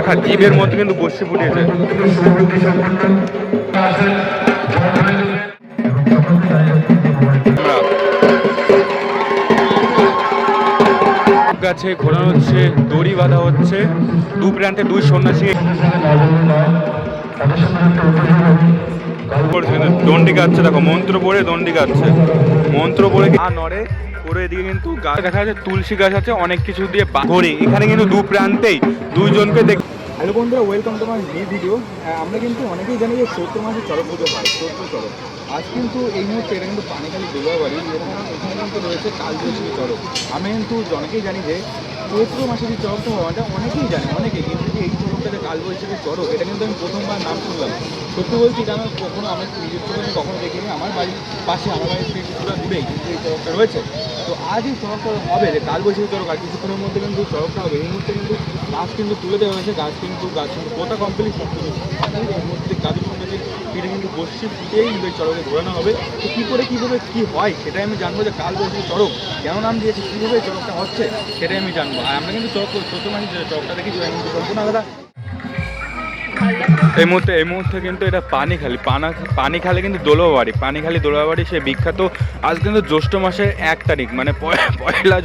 দেখা জীবের মধ্যে কিন্তু বসে ফুটিয়েছে। গাছে ঘোরানো হচ্ছে, দড়ি বাঁধা হচ্ছে, দু প্রান্তে দুই সন্ন্যাসী দণ্ডি কাটছে। দেখো মন্ত্র পড়ে দণ্ডি কাটছে, মন্ত্র পড়ে নড়ে করে। এদিকে কিন্তু গাছ দেখা যাচ্ছে, তুলসী গাছ আছে, অনেক কিছু দিয়ে ঘড়ি। এখানে কিন্তু দু প্রান্তেই দুইজনকে দেখ। হ্যালো বন্ধুরা, welcome to my new video. আমরা কিন্তু অনেকেই জানি যে চৈত্র মাসে চড়ক পুজো হয়, চৈত্র চড়ক। আজ কিন্তু এই মুহূর্তে এটা কিন্তু পানিখালি দুর্গাবাড়ি, এখানে কিন্তু রয়েছে কালবৈশাখী চড়ক। আমি কিন্তু অনেকেই জানি যে চৈত্র মাসে যে চড়কটা হওয়াটা অনেকেই জানে, অনেকেই, কিন্তু যে এই চড়কটা যে কালবৈশাখী চড়ক, এটা কিন্তু আমি প্রথমবার নাম শুনলাম। সত্যি বলছি, কারণ কখনো আমি নিজের চোখে কখনো দেখিনি। আমার বাড়ির পাশে, আমার বাড়ির থেকে কিছুটা দূরেই কিন্তু এই চড়কটা রয়েছে। তো আজ এই চড়কটা হবে যে কালবৈশাখী চড়ক, আর কিছুক্ষণের মধ্যে কিন্তু চড়কটা হবে। এই মুহূর্তে কিন্তু গাছ কিন্তু তুলে দেওয়া হয়েছে, গাছ কিন্তু পোতা কমপ্লিট। এই মুহূর্তে গাছের সঙ্গে যে পিঠে কিন্তু বসে ফুটেই কিন্তু এই চড়কে ঘোরানো হবে। তো কী করে কীভাবে কী হয় সেটাই আমি জানবো, যে কালবৈশাখী চড়ক কেন নাম দিয়েছে, কীভাবে এই চড়কটা হচ্ছে সেটাই আমি জানবো। আর আমরা কিন্তু চৈত্র মাসে চড়কটা দেখি কিন্তু সম্পূর্ণ আলাদা। এই মুহূর্তে কিন্তু এটা পানিখালি কিন্তু দোলাবাড়ি, পানিখালি দোলাবাড়ি সে বিখ্যাত। আজ কিন্তু জ্যৈষ্ঠ মাসের 1 তারিখ, মানে পয়লা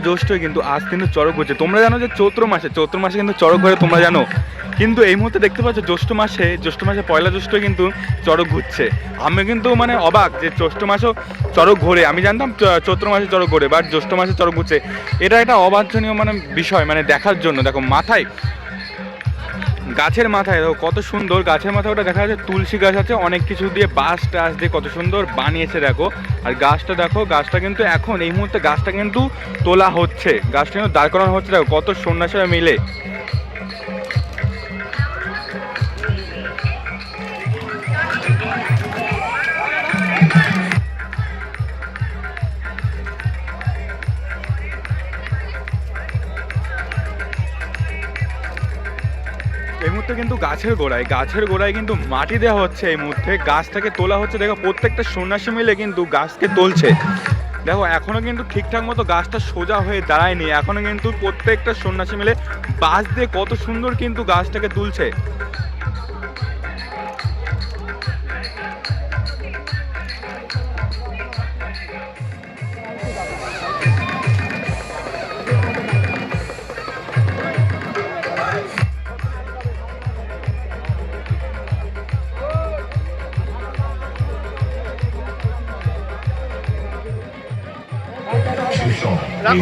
জ্যৈষ্ঠ কিন্তু আজ কিন্তু চড়ক হচ্ছে। তোমরা জানো যে চৈত্র মাসে কিন্তু চড়ক ঘুরে, তোমরা জানো। কিন্তু এই মুহূর্তে দেখতে পাচ্ছ জ্যৈষ্ঠ মাসে পয়লা জ্যৈষ্ঠ কিন্তু চড়ক ঘুরছে। আমি কিন্তু মানে অবাক যে জ্যৈষ্ঠ মাসেও চড়ক ঘোরে। আমি জানতাম চৈত্র মাসে চড়ক ঘোরে, বাট জ্যৈষ্ঠ মাসে চড়ক ঘুরছে। এটা একটা অবাঞ্ছনীয় মানে বিষয়, মানে দেখার জন্য। দেখো মাথায়, গাছের মাথায় দেখো কত সুন্দর, গাছের মাথায় ওটা দেখা যাচ্ছে তুলসী গাছ আছে, অনেক কিছু দিয়ে বাঁশ টাস দিয়ে কত সুন্দর বানিয়েছে দেখো। আর গাছটা দেখো, গাছটা কিন্তু এখন এই মুহূর্তে গাছটা কিন্তু তোলা হচ্ছে, গাছটা কিন্তু দাঁড় করানো হচ্ছে। দেখো কত সন্ন্যাসীরা মিলে। এই মুহূর্তে কিন্তু গাছের গোড়ায় কিন্তু মাটি দেওয়া হচ্ছে। এই মুহূর্তে গাছটাকে তোলা হচ্ছে। দেখো প্রত্যেকটা সন্ন্যাসী মিলে কিন্তু গাছকে তুলছে। দেখো এখনো কিন্তু ঠিকঠাক মতো গাছটা সোজা হয়ে দাঁড়ায়নি, এখনো কিন্তু প্রত্যেকটা সন্ন্যাসী মিলে বাঁশ দিয়ে কত সুন্দর কিন্তু গাছটাকে তুলছে। এই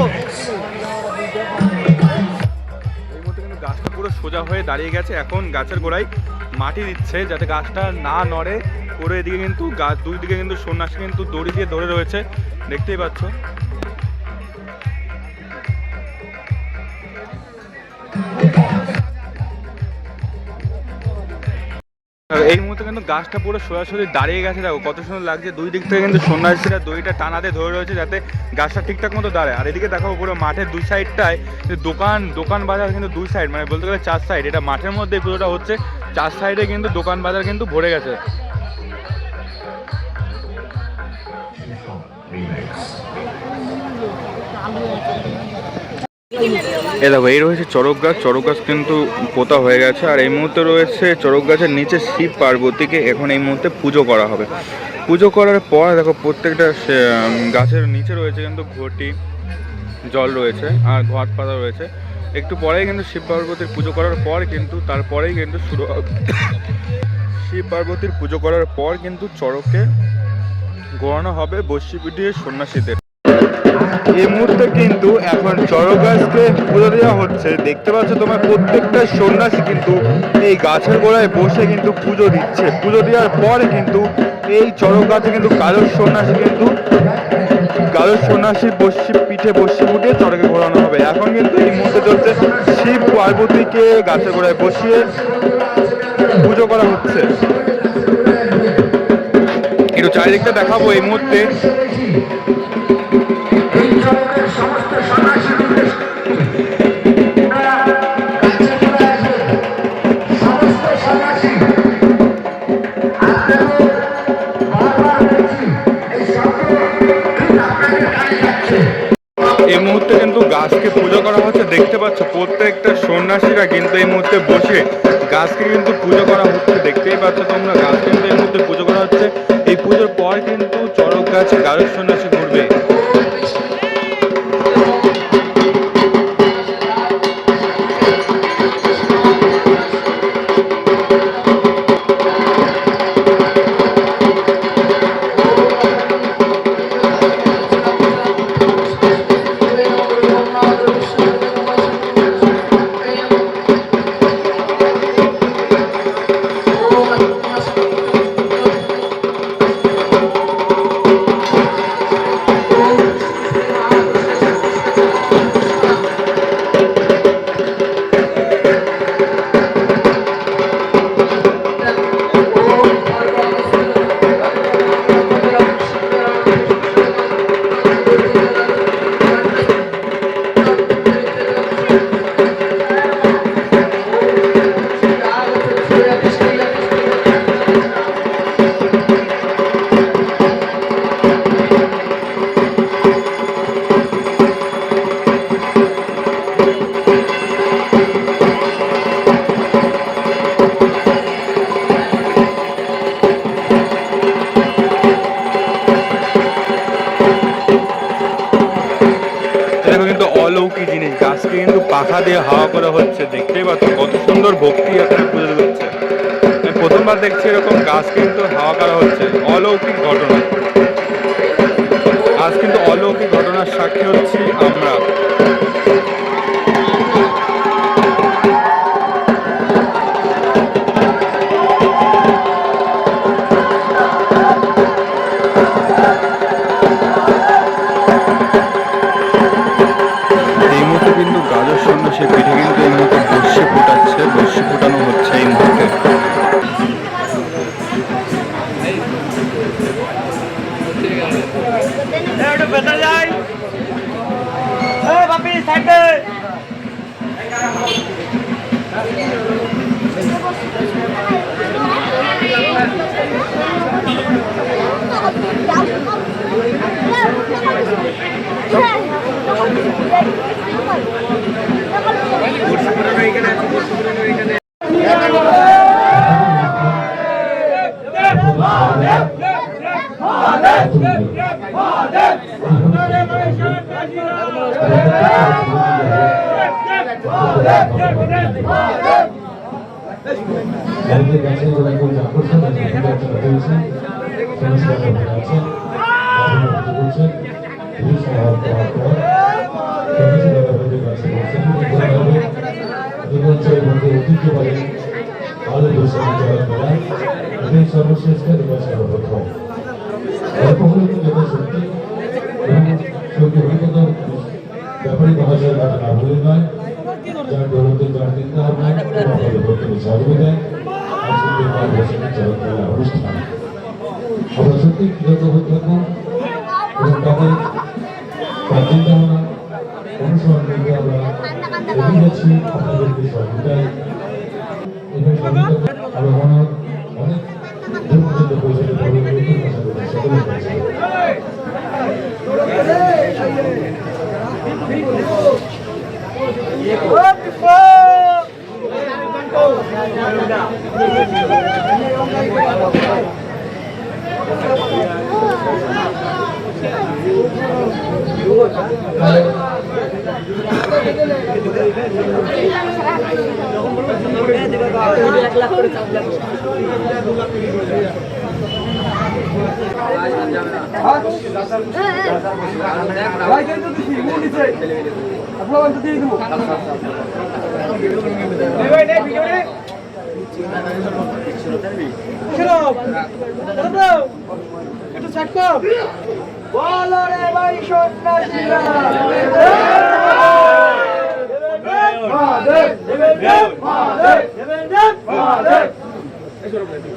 মুহূর্তে কিন্তু গাছটা পুরো সোজা হয়ে দাঁড়িয়ে গেছে। এখন গাছের গোড়ায় মাটি দিচ্ছে যাতে গাছটা না নড়ে। পুরো এদিকে কিন্তু গাছ দুই দিকে কিন্তু সন্ন্যাসী কিন্তু দড়ি দিয়ে ধরে রয়েছে, দেখতেই পাচ্ছ। এই মুহূর্তে কিন্তু গাছটা পুরো সোজাসুজি দাঁড়িয়ে গেছে। দেখো কত সুন্দর লাগছে। দুই দিক থেকে কিন্তু সন্ন্যাসীরা দড়িটা টানাতে ধরে রয়েছে যাতে গাছটা ঠিকঠাক মতো দাঁড়ায়। আর এদিকে দেখো পুরো মাঠের দুই সাইডটায় দোকান বাজার কিন্তু দুই সাইড, মানে বলতে গেলে 4 সাইড। এটা মাঠের মধ্যে পুরোটা হচ্ছে, 4 সাইডে কিন্তু দোকান বাজার কিন্তু ভরে গেছে। দেখো এই রয়েছে চড়ক গাছ কিন্তু পোতা হয়ে গেছে। আর এই মুহূর্তে রয়েছে চড়ক গাছের নিচে শিব পার্বতীকে এখন এই মুহূর্তে পুজো করা হবে। পুজো করার পর দেখো প্রত্যেকটা গাছের নিচে রয়েছে কিন্তু ঘটি, জল রয়েছে আর ঘট পাতা রয়েছে। একটু পরেই কিন্তু শিব পার্বতীর পুজো করার পর কিন্তু তারপরেই কিন্তু শুরু হবে। শিব পার্বতীর পুজো করার পর কিন্তু চড়কে ঘোরানো হবে বসি পিটিয়ে সন্ন্যাসীদের। এই মুহূর্তে কিন্তু এখন চড়ক গাছকে পুজো দেওয়া হচ্ছে। দেখতে পাচ্ছ তোমার প্রত্যেকটা সন্ন্যাসী কিন্তু এই গাছের গোড়ায় বসে কিন্তু পুজো দিচ্ছে। পুজো দেওয়ার পরে কিন্তু এই চড়ক গাছে কিন্তু কালো সন্ন্যাসী পিঠে বসি ফুটিয়ে চড়কে ঘোরানো হবে। এখন কিন্তু এই মুহূর্তে চলছে শিব পার্বতীকে গাছের গোড়ায় বসিয়ে পুজো করা হচ্ছে। একটু চারিদিকটা দেখাবো এই মুহূর্তে। এই মুহূর্তে কিন্তু গাছকে পুজো করা হচ্ছে, দেখতে পাচ্ছ প্রত্যেকটা সন্ন্যাসীরা কিন্তু এই মুহূর্তে বসে গাছকে কিন্তু পুজো করা হচ্ছে। দেখতেই পাচ্ছ তোমরা, গাছ কিন্তু এই মুহূর্তে পুজো করা হচ্ছে। এই পুজোর পর কিন্তু চড়ক গাছে দ্বাদশ সন্ন্যাসী ঘুরবে। অলৌকিক জিনিস, গাছকে কিন্তু পাখা দিয়ে হাওয়া করা হচ্ছে। দেখতেই পাচ্ছ কত সুন্দর ভক্তি এখানে পুজো হচ্ছে। আমি প্রথমবার দেখছি এরকম গাছ কিন্তু হাওয়া করা হচ্ছে। অলৌকিক ঘটনা, আজ কিন্তু অলৌকিক ঘটনার সাক্ষী হচ্ছি আমরা। কিন্তু দ্বাদশ সন্ন্যাসীর পিঠে কিন্তু এই মুহূর্তে বর্ষি ফোটাচ্ছে, বর্ষি ফোটানো হচ্ছে এই মুহূর্তে। সর্বশ্রেষ্ঠ এবং সর্বপ্রথম ব্যাপারী মহাশয়ের কথা না ভুলে নয়, যার দৌলতে যার চিন্তা ভাবনা জন্ম দেয় চরকমেলা অনুষ্ঠান। আমরা সত্যি কৃতজ্ঞ হতে থাকবো এবং তাদের তার চিন্তা ভাবনা অনুসরণ করতে আমরা এগিয়ে যাচ্ছি। আপনাদেরকে সহযোগিতায় আমরা মনে অনেক দূর পর্যন্ত পৌঁছাতে পারবো সকলের কাছে।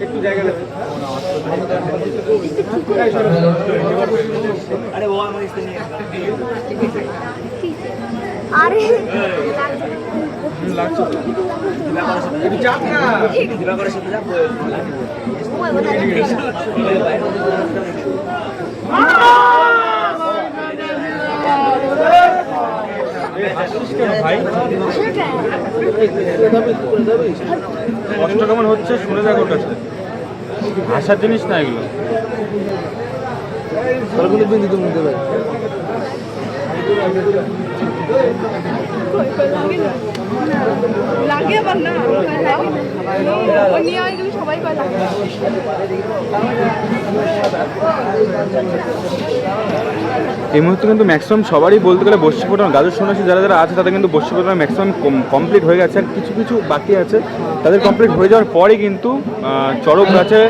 একটু জায়গা আরে ও আমার ইস্তে নিয়ে আরে লাগছে তো একটু চাপ না দিবা করে সাথে যাব ওই বলে হাসিস কেন ভাই? কষ্ট কেমন হচ্ছে শুনে দেখো কাছে, হাসার জিনিস না এগুলো। লাগে আবার না ও নিয়ে এগুলো সবাই কয় লাগে। এই মুহূর্তে কিন্তু ম্যাক্সিমাম সবারই বলতে গেলে বর্ষি ফোটানো গাজর সন্ন্যাসী যারা যারা আছে তাদের কিন্তু বর্ষি ফোটানো ম্যাক্সিমাম কমপ্লিট হয়ে গেছে, আর কিছু কিছু বাকি আছে তাদের কমপ্লিট হয়ে যাওয়ার পরেই কিন্তু চড়ক গাছে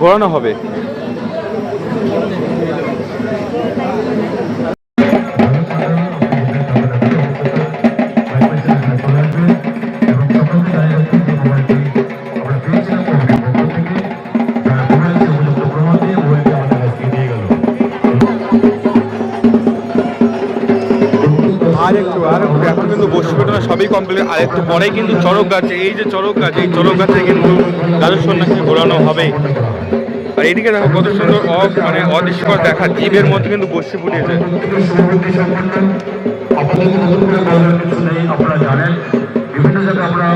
ঘোরানো হবে। আর একটু এখন কিন্তু বর্ষি ফোটানো সবই কমপ্লিট, আর একটু পরেই কিন্তু চড়ক গাছে, এই যে চড়ক গাছ, এই চড়ক গাছে কিন্তু গাজর সন্ন্যাসী ঘোরানো হবে। আর এইদিকে দেখো কত সুন্দর মানে অদৃশ্যকর দেখা, জীবের মধ্যে কিন্তু বর্ষি ফুটিয়েছে। আপনারা জানেন বিভিন্ন জায়গায় আমরা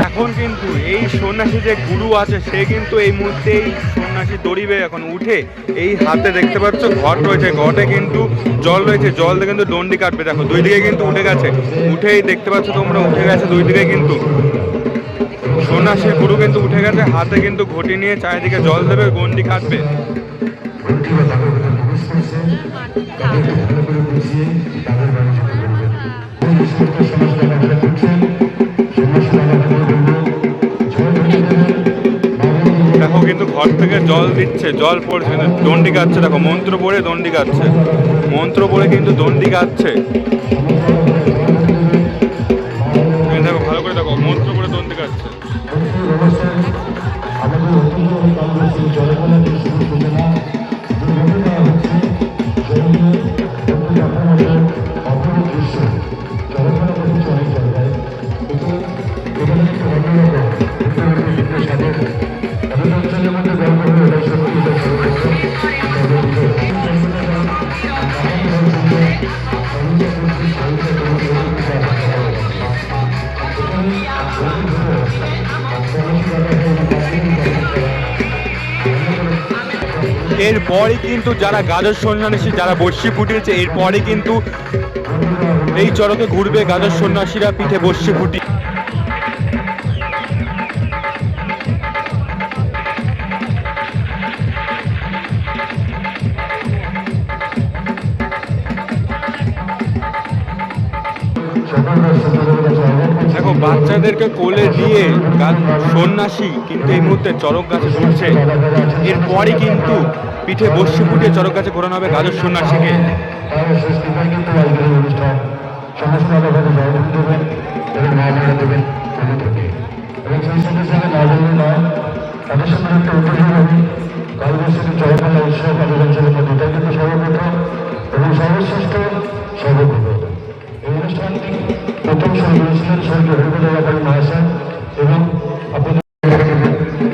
এখন কিন্তু এই সন্ন্যাসী যে গুরু আছে সে কিন্তু এই মুহূর্তে এই সন্ন্যাসী দড়িবে এখন উঠে, এই হাতে দেখতে পাচ্ছ ঘট রয়েছে, ঘটে কিন্তু জল রয়েছে, জল দিয়ে কিন্তু দণ্ডি কাটবে। দেখো দুই দিকে কিন্তু উঠে গেছে, উঠেই দেখতে পাচ্ছ তোমরা উঠে গেছে দুই দিকে কিন্তু সন্ন্যাসীর গুরু কিন্তু উঠে গেছে, হাতে কিন্তু ঘটি নিয়ে চারিদিকে জল দেবে, গন্ডি কাটবে। দেখো কিন্তু ঘর থেকে জল দিচ্ছে, জল পড়ছে, দণ্ডি কাটছে। দেখো মন্ত্র পড়ে দণ্ডি কাটছে, মন্ত্র পড়ে কিন্তু দণ্ডি কাটছে। দেখো ভালো করে দেখো, মন্ত্র পড়ে দণ্ডি কাটছে। এরপরই কিন্তু যারা গাজর সন্ন্যাসী যারা বর্ষি ফুটিয়েছে, এরপরই কিন্তু এই চড়কে ঘুরবে গাজর সন্ন্যাসীরা পিঠে বর্ষি ফুটি। দেখো বাচ্চাদেরকে কোলে নিয়ে সন্ন্যাসী কিন্তু এই মুহূর্তে চড়ক গাছে ঘুরছে, এরপরই কিন্তু পিঠে বর্ষি ফুটিয়ে চড়ক গাছে ঘোরানো হবে গাজর সন্ন্যাসীকে।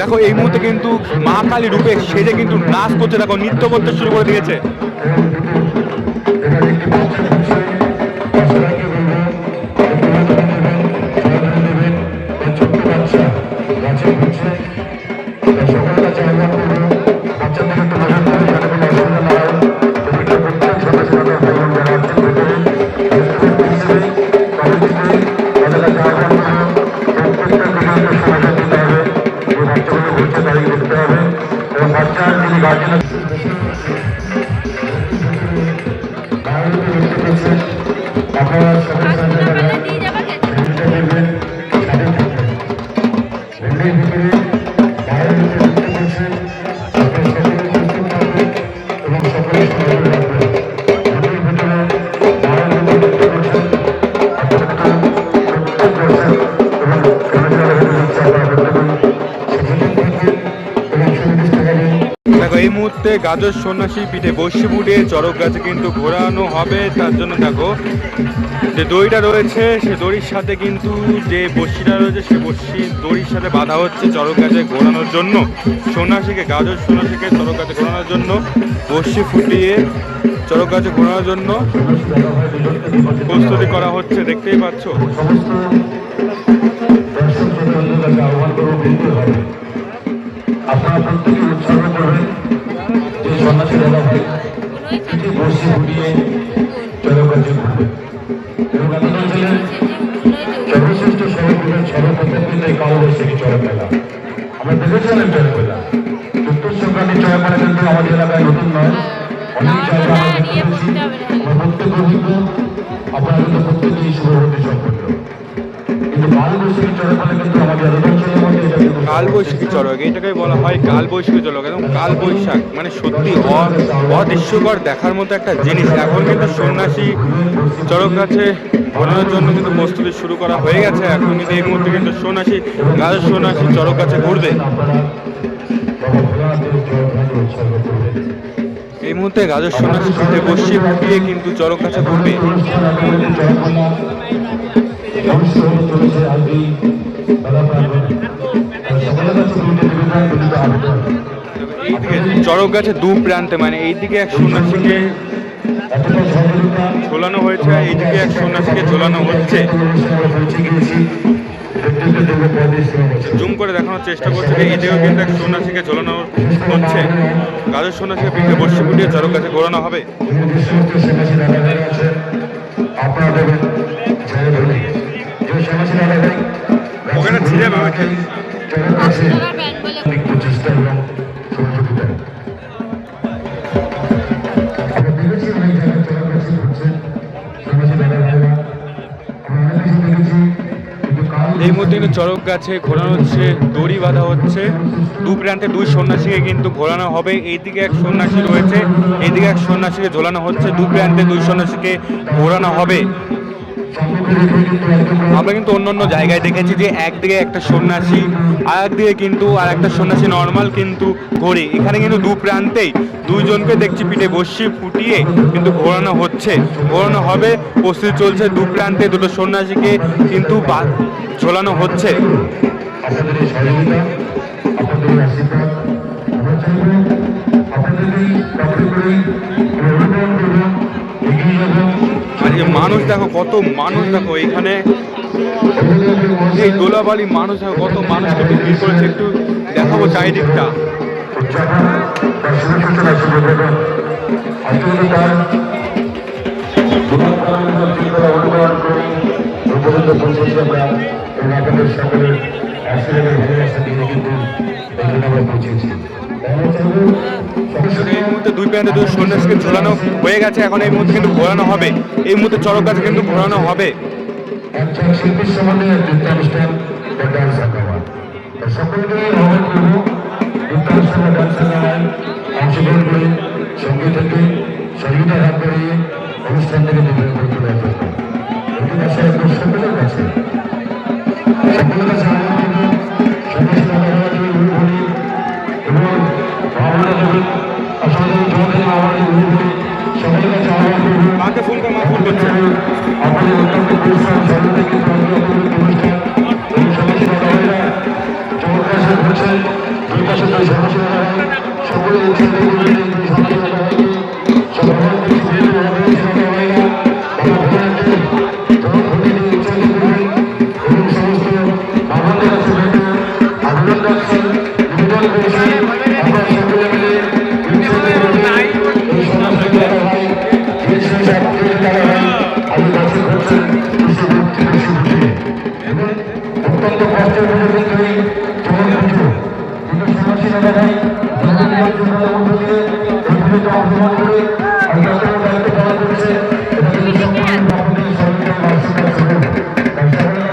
দেখো এই মুহূর্তে কিন্তু মা কালী রূপে সেজে কিন্তু নাচ করছে, দেখো নৃত্য করতে শুরু করে দিয়েছে। মুহূর্তে গাজর সন্ন্যাসী পিঠে বসি ফুটিয়ে চড়ক গাছে কিন্তু ঘোরানো হবে। তার জন্য দেখো যে দড়িটা রয়েছে সে দড়ির সাথে কিন্তু যে বসিটা রয়েছে সে বসি দড়ির সাথে বাঁধা হচ্ছে চড়ক গাছে ঘোরানোর জন্য। সন্ন্যাসীকে গাজর সন্ন্যাসীকে চড়ক গাছে ঘোরানোর জন্য বসি ফুটিয়ে চড়ক গাছে ঘোরানোর জন্য প্রস্তুতি করা হচ্ছে, দেখতেই পাচ্ছ। আপনারা প্রত্যেকে উৎসর্গ করবেন যে সন্ন্যাসী দাদা ভাই এটি বসে ফুটিয়ে চড়ক গাছে ঘুরবে এবং আপনারা ছিলেন সর্বশ্রেষ্ঠ সড়কগুলোর সর্বপ্রথম কালবৈশাখী চড়ক মেলা। আমরা দেখেছিলাম চড়ক মেলা, উত্তর সংক্রান্তি চড়ক মেলা কিন্তু আমাদের এলাকায় নতুন নয়, অনেক জায়গা আমরা দেখতে পেয়েছি। আমরা প্রত্যেক অভিজ্ঞ, আপনারা কিন্তু প্রত্যেকেই শুভবর্তী সম্পন্ন, কিন্তু কালবৈশাখী চড়ক মেলা কিন্তু আমাদের অঞ্চলের মধ্যে এটা কিন্তু কালবৈশাখী চড়ক এটাকে বলা হয় কালবৈশাখী চড়ক, একদম কালবৈশাখ মানে সত্যি অদৃশ্যকর দেখার মতো একটা জিনিস। এখন কিন্তু সন্ন্যাসী চড়ক গাছে ঘোরানোর জন্য কিন্তু প্রস্তুতি শুরু করা হয়ে গেছে। এখন কিন্তু এই মুহূর্তে কিন্তু সন্ন্যাসী গাজর সন্ন্যাসী চড়ক গাছে ঘুরবে। এই মুহূর্তে গাজর সন্ন্যাসী পিঠে বসি ফুটিয়ে কিন্তু চড়ক গাছে ঘুরবে। এইদিকে চড়ক গাছে দু প্রান্তে মানে এইদিকে এক সন্ন্যাসীকে ঝোলানো হয়েছে, এইদিকে এক সন্ন্যাসীকে ঝোলানো হচ্ছে। জুম করে দেখানোর চেষ্টা করছে যে এইদিকেও কিন্তু এক সন্ন্যাসীকে ঝোলানো হচ্ছে। গাজর সন্ন্যাসীকে পিঠে বসি ফুটিয়ে চড়ক গাছে ঘোরানো হবে। ওখানে ছিঁড়ে আমাকে প্রচেষ্টা এবং সহযোগিতা আমরা দেখেছি অনেক জায়গায় চড়ক গাছে ঘুরছেন সমাজে দাদা ভাইরা, আমরা অনেক কিছু দেখেছি, কিন্তু এই মধ্যে কিন্তু চড়ক গাছে ঘোরানো হচ্ছে, দড়ি বাঁধা হচ্ছে। দু প্রান্তে দুই সন্ন্যাসীকে কিন্তু ঘোরানো হবে। এইদিকে এক সন্ন্যাসী রয়েছে, এইদিকে এক সন্ন্যাসীকে ঝোলানো হচ্ছে। দু প্রান্তে দুই সন্ন্যাসীকে ঘোরানো হবে। আমরা কিন্তু অন্য অন্য জায়গায় দেখেছি যে একদিকে একটা সন্ন্যাসী আর একদিকে কিন্তু আর একটা সন্ন্যাসী নর্মাল কিন্তু ঘোরে। এখানে কিন্তু দু প্রান্তেই দুইজনকে দেখছি পিঠে বসি ফুটিয়ে কিন্তু ঘোরানো হচ্ছে, ঘোরানো হবে। প্রস্তুতি চলছে, দু প্রান্তে দুটো সন্ন্যাসীকে কিন্তু ঝোলানো হচ্ছে। আপনাদের এই সহযোগিতা, আপনাদের এই আশীর্বাদ আমরা চাইব আপনাদেরকেই প্রাপ্ত করেই আমরা অনুভব করব, এগিয়ে যাব। আর এই মানুষ দেখো, কত মানুষ দেখো এখানে, এই দোলাবাড়ি মানুষ দেখো কত মানুষ কিন্তু ভিড় করেছে। একটু দেখাবো চারিদিকটা। উদযাপন বা শুভসূচনা শুরু করবেন আন্তরিকতার অনুকরণ করি পর্যন্ত পৌঁছেছি আমরা এবং আপনাদের সকলের আশীর্বাদের ভালোবাসা দিয়ে কিন্তু এখানে আমরা পৌঁছেছি। এই মুহূর্তে দুই প্রান্তে দুই সন্ন্যাসীকে ঝোলানো হয়ে গেছে। এখন এই মুহূর্তে কিন্তু ঘোরানো হবে, এই মুহূর্তে চড়ক গাছে কিন্তু ঘোরানো হবে। একজন শিল্পীর সম্বন্ধে নৃত্যানুষ্ঠান বা ডান্স আঁকাবার সকলকে আহ্বান করব নৃত্যানুষ্ঠান বা ডান্স আঁকাবায় অংশগ্রহণ করে সঙ্গে থেকে সহযোগিতা হাত বাড়িয়ে অনুষ্ঠান থেকে নিবেদন করে তোলার জন্য এটি ভাষায় একদম সকলের কাছে সকলের কাছে আহ্বান করব সন্ন্যাসী দাদাভাইকে উড়ি এবং ভাবনা দেবেন আসলে জগতের আমাদের উড়ি সকলের কাছে আহ্বান করব মাকে ফোন করে, মা ফোন করছে। আপনাদের অত্যন্ত পরিশ্রম সর্বদা কিন্তু অনুষ্ঠান এবং সমাজী দাদাভাইরা চমৎকার কাছে ঘুরছেন। দুই পাশে দুই সমাজী দাদাভাই সকলে উৎসাহ করবেন দুই সমাজী দাদাভাইকে সভাপতি দাদাভাইরা বাবা ভোলাকে জনভোটে নিয়ে উৎসাহ করবেন এবং সমস্ত বাবাদের কাছে ভেবে আবেদন রাখছেন, নিবেদন করছেন আমরা সকলে মিলে উৎসাহ করবেন এই সমাজী দাদাভাই আমি কাছে করছেন এবং অত্যন্ত কষ্টের মধ্যে দিয়ে চরণ পুজো কিন্তু সন্ন্যাসী দাদাভাই মধ্য দিয়ে এই পুজোতে অংশগ্রহণ করে আমি তাদের দায়িত্ব পালন করেছে। এটা কিন্তু সম্পূর্ণ আপনাদের সরকারের আশীর্বাদ করবেন। তাই সকলের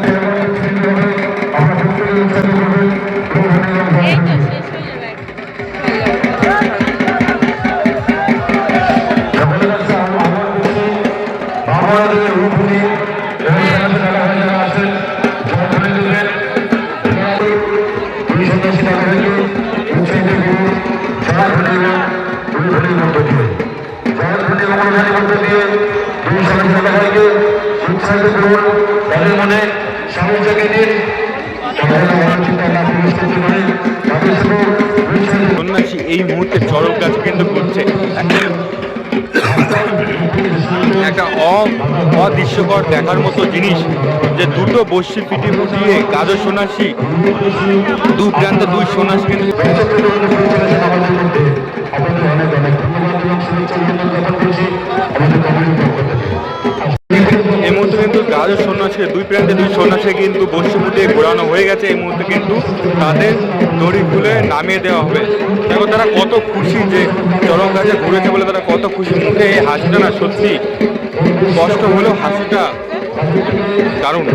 আমরা প্রত্যেকে উৎসাহ করবেন সকলের কাছে আহ্বান করছি বাবাদের রূপগুলি এবং দাদাভাই যারা আছেন জনগণের দেবেন দুই সন্ন্যাসী দাদাভাইকে উৎসাহিত করুন, সারা ঘটে সবাইকে উৎসাহিত করুন, তাদের মনে সাহস জাগিয়ে দিন, তাদের আমার চিন্তা না প্রবেশ করতে পারে, তাদের শুধু উৎসাহিত সন্ন্যাসী এই মুহূর্তে চড়ক গাছ কিন্তু ঘুরছে। একটা অদৃশ্যকর দেখার মতো জিনিস যে দুটো বর্ষি পিটি ফুটিয়ে গাজর সন্ন্যাসী, দু প্রান্তে দুই সন্ন্যাসী কিন্তু আপনাদের অনেক অনেক ধন্যবাদ এবং শুভেচ্ছা জ্ঞাপন করছি আমাদের কমিউনিটির পক্ষ থেকে। এই মুহূর্তে কিন্তু গাজর সন্ন্যাসীকে দুই প্রান্তে দুই সন্ন্যাসী কিন্তু বর্ষি ফুটিয়ে ঘোরানো হয়ে গেছে। এই মুহূর্তে কিন্তু তাদের দড়ি খুলে নামিয়ে দেওয়া হবে। দেখো তারা কত খুশি যে চরক গাছে ঘুরেছে বলে, তারা কত খুশি। মুখে এই হাসিটা না সত্যি কষ্ট হলেও হাসিটা দারুণ।